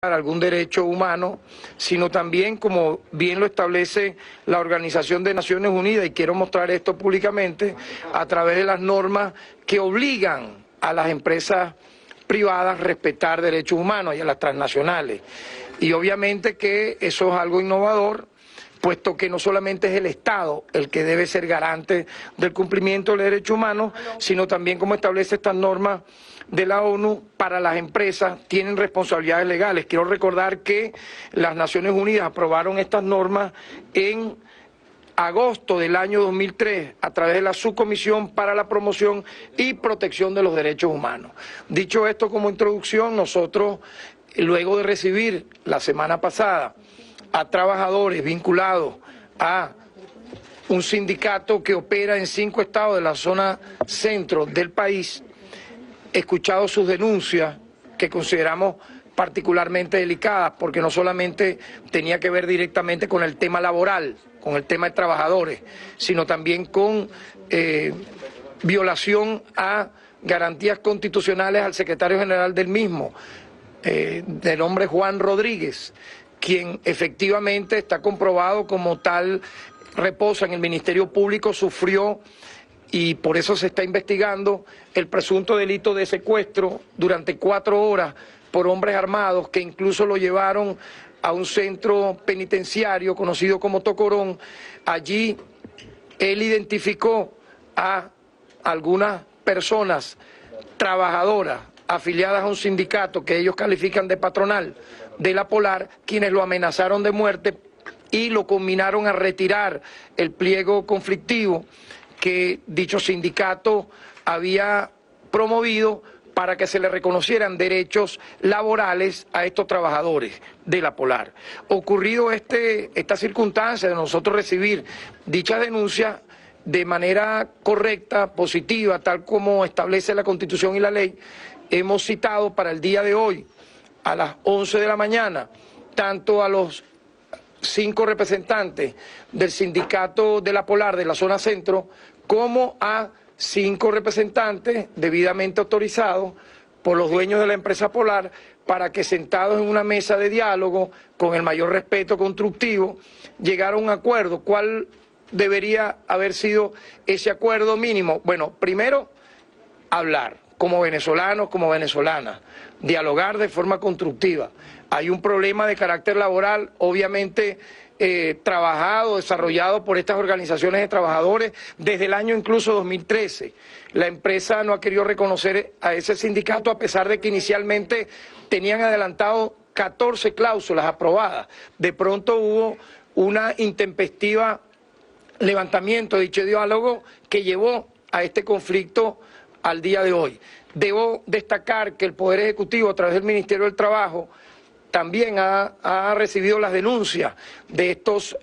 algún derecho humano, sino también, como bien lo establece la Organización de Naciones Unidas, y quiero mostrar esto públicamente, a través de las normas que obligan a las empresas privadas a respetar derechos humanos y a las transnacionales. Y obviamente que eso es algo innovador, puesto que no solamente es el Estado el que debe ser garante del cumplimiento de los derechos humanos, sino también, como establece estas normas de la ONU, para las empresas tienen responsabilidades legales. Quiero recordar que las Naciones Unidas aprobaron estas normas en agosto del año 2003 a través de la Subcomisión para la Promoción y Protección de los Derechos Humanos. Dicho esto como introducción, nosotros, luego de recibir la semana pasada a trabajadores vinculados a un sindicato que opera en 5 estados de la zona centro del país, escuchado sus denuncias, que consideramos particularmente delicadas, porque no solamente tenía que ver directamente con el tema laboral, con el tema de trabajadores, sino también con violación a garantías constitucionales al secretario general del mismo, de nombre Juan Rodríguez, quien efectivamente está comprobado como tal, reposa en el Ministerio Público, sufrió, y por eso se está investigando, el presunto delito de secuestro durante 4 horas por hombres armados, que incluso lo llevaron a un centro penitenciario conocido como Tocorón. Allí él identificó a algunas personas trabajadoras afiliadas a un sindicato que ellos califican de patronal de la Polar, quienes lo amenazaron de muerte y lo combinaron a retirar el pliego conflictivo que dicho sindicato había promovido para que se le reconocieran derechos laborales a estos trabajadores de la Polar. Ocurrido esta circunstancia de nosotros recibir dichas denuncias de manera correcta, positiva, tal como establece la Constitución y la ley, hemos citado para el día de hoy, a las 11 de la mañana, tanto a los 5 representantes del sindicato de la Polar de la zona centro, como a 5 representantes debidamente autorizados por los dueños de la empresa Polar, para que, sentados en una mesa de diálogo con el mayor respeto constructivo, llegara a un acuerdo. ¿Cuál debería haber sido ese acuerdo mínimo? Bueno, primero, hablar como venezolanos, como venezolanas, dialogar de forma constructiva. Hay un problema de carácter laboral, obviamente trabajado, desarrollado por estas organizaciones de trabajadores desde el año incluso 2013. La empresa no ha querido reconocer a ese sindicato, a pesar de que inicialmente tenían adelantado 14 cláusulas aprobadas. De pronto hubo una intempestiva levantamiento de dicho diálogo que llevó a este conflicto al día de hoy. Debo destacar que el Poder Ejecutivo, a través del Ministerio del Trabajo, también ha recibido las denuncias de estos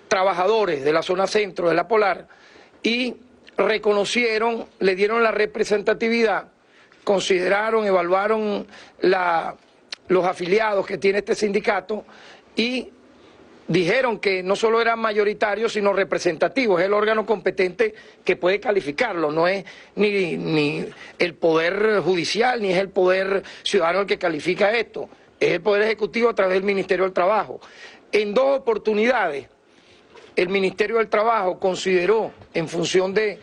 trabajadores de la zona centro de la Polar y reconocieron, le dieron la representatividad, consideraron, evaluaron los afiliados que tiene este sindicato y dijeron que no solo eran mayoritarios, sino representativos. Es el órgano competente que puede calificarlo, no es ni el Poder Judicial, ni es el Poder Ciudadano el que califica esto, es el Poder Ejecutivo a través del Ministerio del Trabajo. En 2 oportunidades, el Ministerio del Trabajo consideró, en función de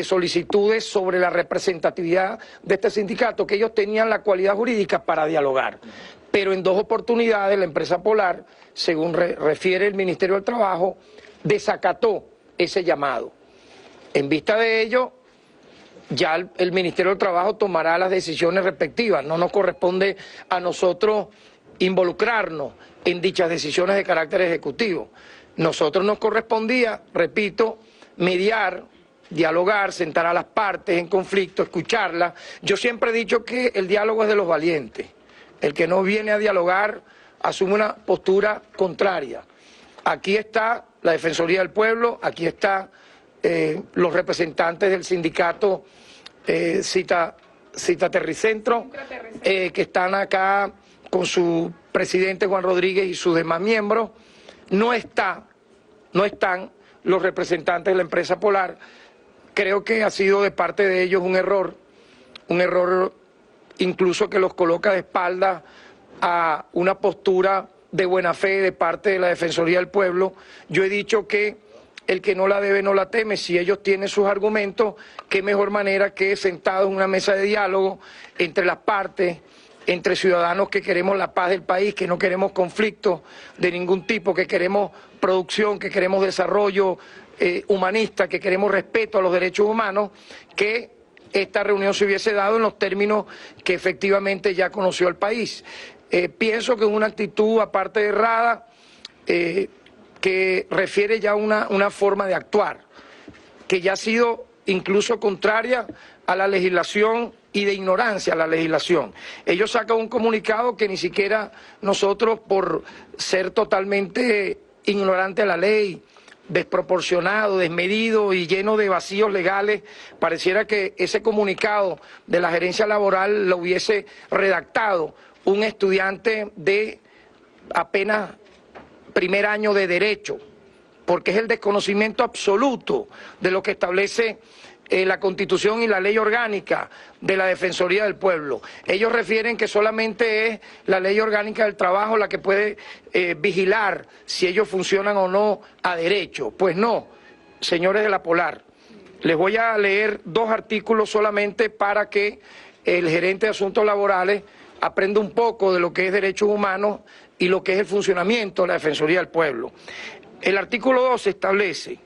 solicitudes sobre la representatividad de este sindicato, que ellos tenían la cualidad jurídica para dialogar. Pero en 2 oportunidades la empresa Polar, según refiere el Ministerio del Trabajo, desacató ese llamado. En vista de ello, ya el Ministerio del Trabajo tomará las decisiones respectivas. No nos corresponde a nosotros involucrarnos en dichas decisiones de carácter ejecutivo. Nosotros nos correspondía, repito, mediar, dialogar, sentar a las partes en conflicto, escucharlas. Yo siempre he dicho que el diálogo es de los valientes. El que no viene a dialogar asume una postura contraria. Aquí está la Defensoría del Pueblo, aquí están los representantes del sindicato Cita Terricentro, que están acá con su presidente Juan Rodríguez y sus demás miembros. No están los representantes de la empresa Polar. Creo que ha sido de parte de ellos un error incluso que los coloca de espaldas a una postura de buena fe de parte de la Defensoría del Pueblo. Yo he dicho que el que no la debe no la teme. Si ellos tienen sus argumentos, qué mejor manera que sentados en una mesa de diálogo entre las partes, entre ciudadanos que queremos la paz del país, que no queremos conflictos de ningún tipo, que queremos producción, que queremos desarrollo humanista, que queremos respeto a los derechos humanos, que esta reunión se hubiese dado en los términos que efectivamente ya conoció el país. Pienso que es una actitud, aparte de errada, que refiere ya a una forma de actuar, que ya ha sido incluso contraria a la legislación y de ignorancia a la legislación. Ellos sacan un comunicado que ni siquiera nosotros, por ser totalmente ignorantes de la ley, desproporcionado, desmedido y lleno de vacíos legales, pareciera que ese comunicado de la gerencia laboral lo hubiese redactado un estudiante de apenas primer año de Derecho, porque es el desconocimiento absoluto de lo que establece la Constitución y la Ley Orgánica de la Defensoría del Pueblo. Ellos refieren que solamente es la Ley Orgánica del Trabajo la que puede vigilar si ellos funcionan o no a derecho. Pues no, señores de la Polar. Les voy a leer 2 artículos solamente para que el gerente de Asuntos Laborales aprenda un poco de lo que es derechos humanos y lo que es el funcionamiento de la Defensoría del Pueblo. El artículo 2 establece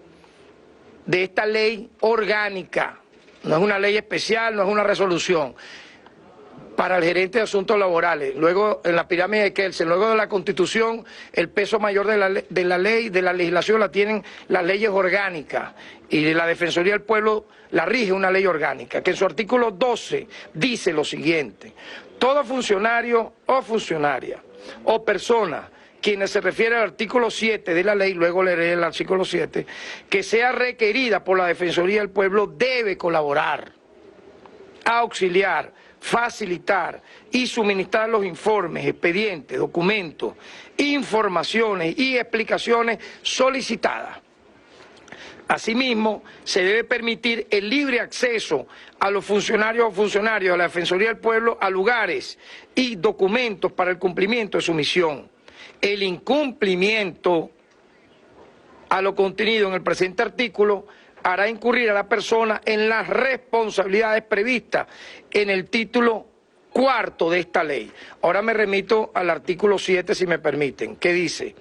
de esta ley orgánica, no es una ley especial, no es una resolución, para el gerente de Asuntos Laborales. Luego, en la pirámide de Kelsen, luego de la Constitución, el peso mayor de la ley, de la legislación, la tienen las leyes orgánicas, y de la Defensoría del Pueblo la rige una ley orgánica, que en su artículo 12 dice lo siguiente: todo funcionario o funcionaria o persona, quienes se refiere al artículo 7 de la ley, luego leeré el artículo 7, que sea requerida por la Defensoría del Pueblo, debe colaborar, auxiliar, facilitar y suministrar los informes, expedientes, documentos, informaciones y explicaciones solicitadas. Asimismo, se debe permitir el libre acceso a los funcionarios o funcionarias de la Defensoría del Pueblo a lugares y documentos para el cumplimiento de su misión. El incumplimiento a lo contenido en el presente artículo hará incurrir a la persona en las responsabilidades previstas en el título 4 de esta ley. Ahora me remito al artículo 7, si me permiten, que dice: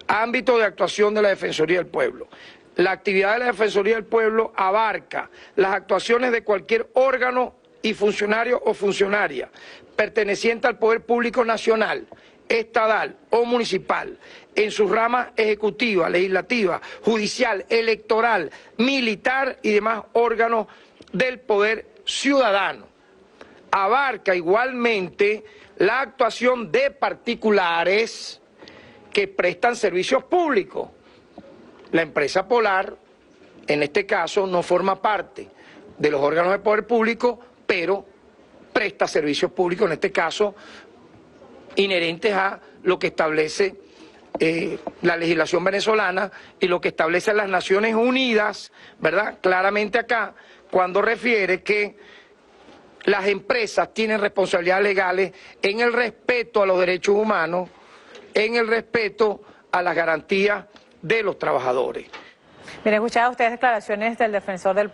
ámbito de actuación de la Defensoría del Pueblo. La actividad de la Defensoría del Pueblo abarca las actuaciones de cualquier órgano y funcionario o funcionaria perteneciente al Poder Público Nacional, estatal o municipal, en sus ramas ejecutiva, legislativa, judicial, electoral, militar y demás órganos del poder ciudadano. Abarca igualmente la actuación de particulares que prestan servicios públicos. La empresa Polar, en este caso, no forma parte de los órganos de poder público, pero presta servicios públicos, en este caso, inherentes a lo que establece la legislación venezolana y lo que establecen las Naciones Unidas, ¿verdad? Claramente acá, cuando refiere que las empresas tienen responsabilidades legales en el respeto a los derechos humanos, en el respeto a las garantías de los trabajadores. Miren, escuchaba ustedes declaraciones del defensor del